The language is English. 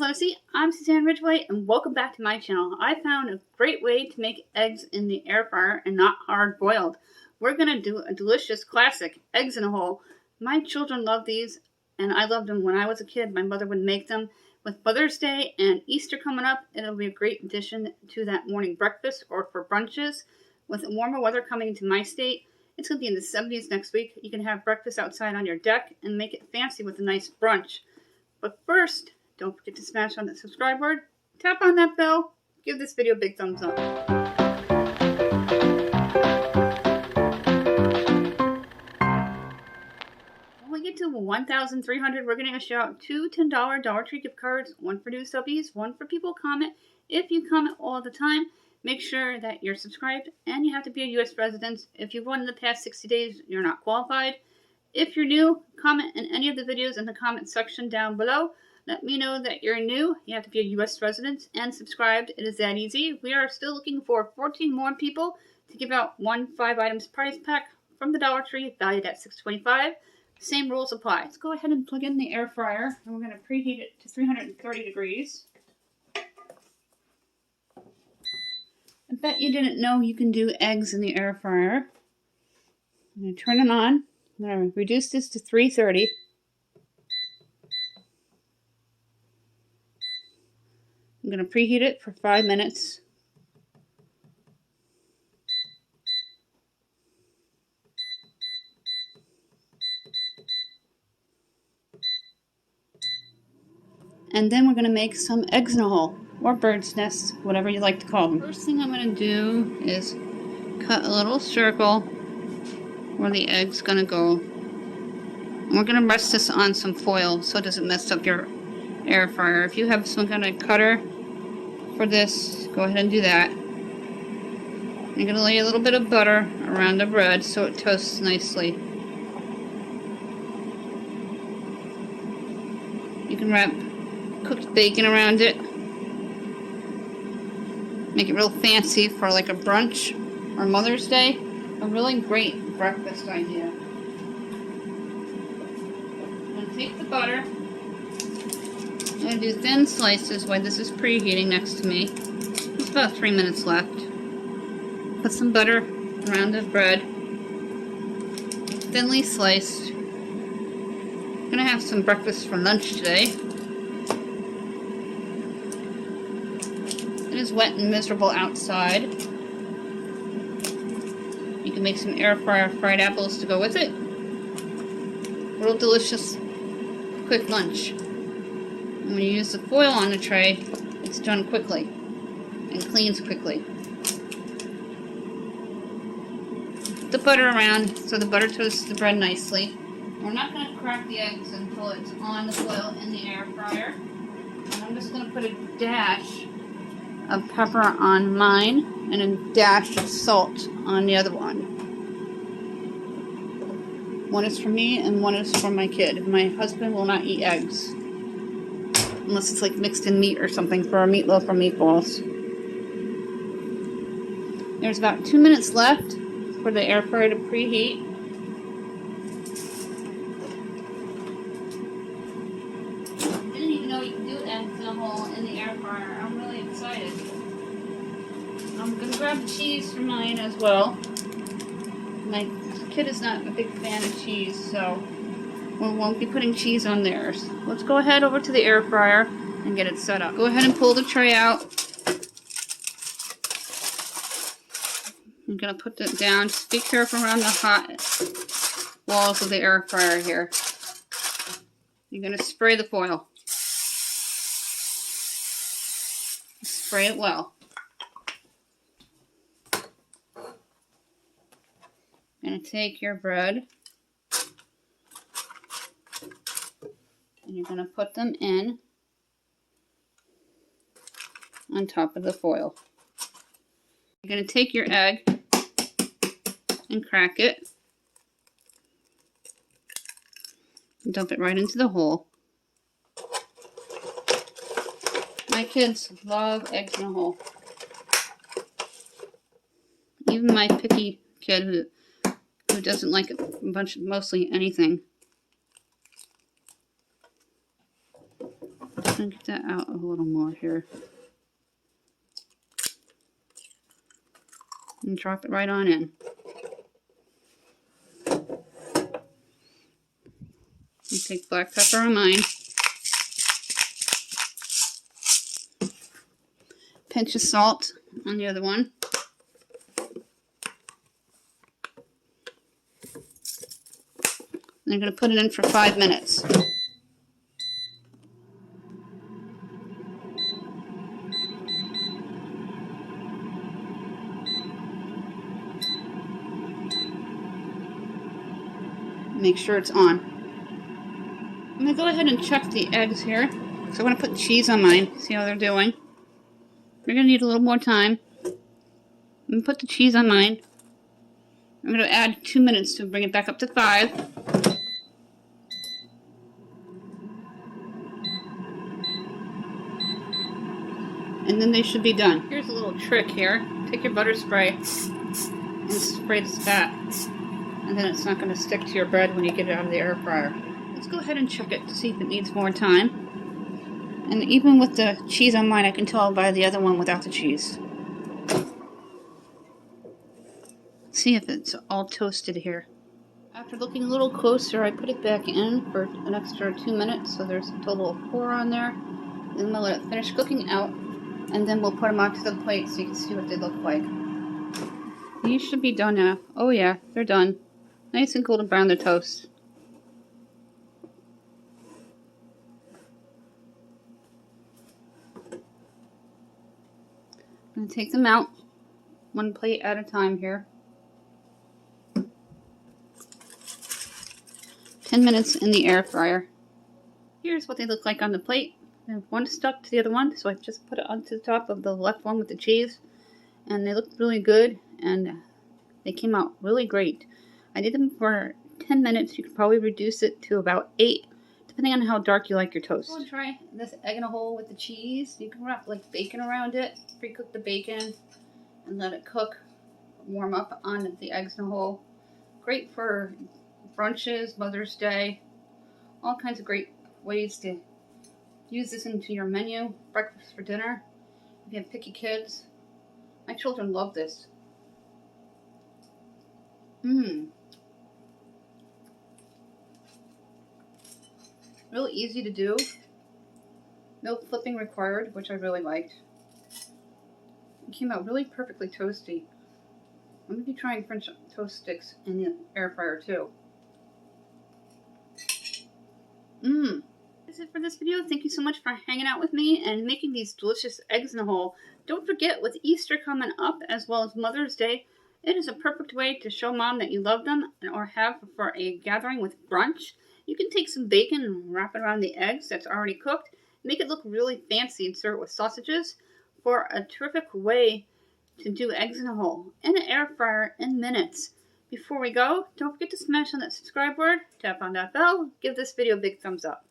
Lucy. I'm Suzanne Ridgway and welcome back to my channel. I found a great way to make eggs in the air fryer and not hard boiled. We're going to do a delicious classic, eggs in a hole. My children love these and I loved them when I was a kid. My mother would make them. With Mother's Day and Easter coming up, it'll be a great addition to that morning breakfast or for brunches. With warmer weather coming to my state, it's going to be in the 70s next week. You can have breakfast outside on your deck and make it fancy with a nice brunch. But first, don't forget to smash on that subscribe word, tap on that bell, give this video a big thumbs up. When we get to 1,300, we're going to show out two $10 Dollar Tree gift cards, one for new subbies, one for people who comment. If you comment all the time, make sure that you're subscribed and you have to be a U.S. resident. If you've won in the past 60 days, you're not qualified. If you're new, comment in any of the videos in the comment section down below. Let me know that you're new. You have to be a U.S. resident and subscribed. It is that easy. We are still looking for 14 more people to give out one 5 items prize pack from the Dollar Tree, valued at $6.25. Same rules apply. Let's go ahead and plug in the air fryer, and we're going to preheat it to 330 degrees. I bet you didn't know you can do eggs in the air fryer. I'm going to turn it on. I'm going to reduce this to 330. I'm going to preheat it for 5 minutes. And then we're going to make some eggs in a hole, or bird's nests, whatever you like to call them. First thing I'm going to do is cut a little circle where the egg's going to go. And we're going to rest this on some foil so it doesn't mess up your air fryer. If you have some kind of cutter for this, go ahead and do that. You're going to lay a little bit of butter around the bread so it toasts nicely. You can wrap cooked bacon around it. Make it real fancy for like a brunch or Mother's Day. A really great breakfast idea. I'm going to take the butter. I'm going to do thin slices while this is preheating next to me. There's about 3 minutes left. Put some butter around the bread. Thinly sliced. I'm going to have some breakfast for lunch today. It is wet and miserable outside. You can make some air fryer fried apples to go with it. Real delicious, quick lunch. And when you use the foil on the tray, it's done quickly and cleans quickly. Put the butter around so the butter toasts the bread nicely. We're not going to crack the eggs until it's on the foil in the air fryer. And I'm just going to put a dash of pepper on mine and a dash of salt on the other one. One is for me and one is for my kid. My husband will not eat eggs unless it's like mixed in meat or something for a meatloaf or meatballs. There's about 2 minutes left for the air fryer to preheat. I didn't even know you could do eggs in a hole in the air fryer. I'm really excited. I'm going to grab cheese for mine as well. My kid is not a big fan of cheese, so we won't be putting cheese on theirs. Let's go ahead over to the air fryer and get it set up. Go ahead and pull the tray out. I'm going to put it down. Just be careful around the hot walls of the air fryer here. You're going to spray the foil. Spray it well. You're going to take your bread and you're going to put them in on top of the foil. You're going to take your egg and crack it and dump it right into the hole. My kids love eggs in a hole. Even my picky kid who doesn't like mostly anything. gonna get that out a little more here. And drop it right on in. And take black pepper on mine. Pinch of salt on the other one. And I'm going to put it in for 5 minutes. Make sure it's on. I'm going to go ahead and check the eggs here. So I want to put cheese on mine, see how they're doing. We're going to need a little more time. I'm going to put the cheese on mine. I'm going to add 2 minutes to bring it back up to 5. And then they should be done. Here's a little trick here. Take your butter spray and spray the fat. And then it's not going to stick to your bread when you get it out of the air fryer. Let's go ahead and check it to see if it needs more time. And even with the cheese on mine, I can tell by the other one without the cheese. See if it's all toasted here. After looking a little closer, I put it back in for an extra 2 minutes, so there's a total of 4 on there. Then we'll let it finish cooking out, and then we'll put them onto the plate so you can see what they look like. These should be done now. Oh yeah, they're done. Nice and golden brown, the toast. I'm going to take them out, 1 plate at a time here. 10 minutes in the air fryer. Here's what they look like on the plate. One stuck to the other one, so I just put it onto the top of the left one with the cheese. And they looked really good, and they came out really great. I did them for 10 minutes. You could probably reduce it to about 8, depending on how dark you like your toast. I'll try this egg in a hole with the cheese. You can wrap like bacon around it. Pre-cook the bacon and let it cook, warm up on the eggs in a hole. Great for brunches, Mother's Day, all kinds of great ways to use this into your menu. Breakfast for dinner. If you have picky kids. My children love this. Really easy to do. No flipping required, which I really liked. It came out really perfectly toasty. I'm going to be trying French toast sticks in the air fryer too. That's it for this video. Thank you so much for hanging out with me and making these delicious eggs in a hole. Don't forget, with Easter coming up as well as Mother's Day, it is a perfect way to show Mom that you love them or have for a gathering with brunch. You can take some bacon and wrap it around the eggs that's already cooked. Make it look really fancy and serve it with sausages for a terrific way to do eggs in a hole in an air fryer in minutes. Before we go, don't forget to smash on that subscribe word, tap on that bell, give this video a big thumbs up.